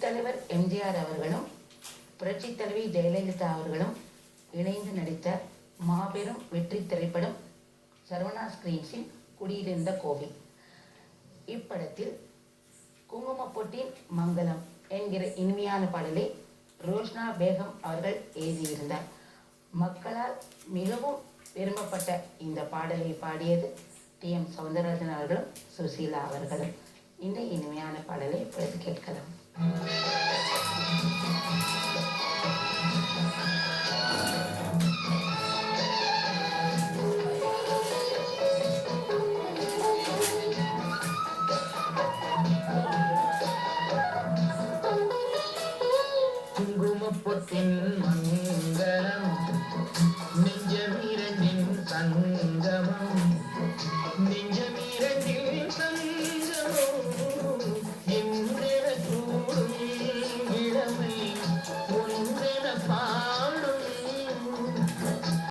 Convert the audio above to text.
தலைவர் எம்ஜிஆர் அவர்களும் புரட்சி தலைவி ஜெயலலிதா அவர்களும் இணைந்து நடித்த மாபெரும் வெற்றி திரைப்படம் சரவணா ஸ்கிரீன்ஸின் குடியிருந்த கோவில். இப்படத்தில் குங்குமப்பொட்டின் மங்களம் என்கிற இனிமையான பாடலை ரோஷ்னா பேகம் அவர்கள் எழுதியிருந்தார். மக்களால் மிகவும் விரும்பப்பட்ட இந்த பாடலை பாடியது டி.எம். சௌந்தரராஜன் அவர்களும் சுசீலா அவர்களும். இந்த இனிமையான பாடலை இப்பொழுது கேட்கலாம். குங்குமப்பொட்டின் மங்களம்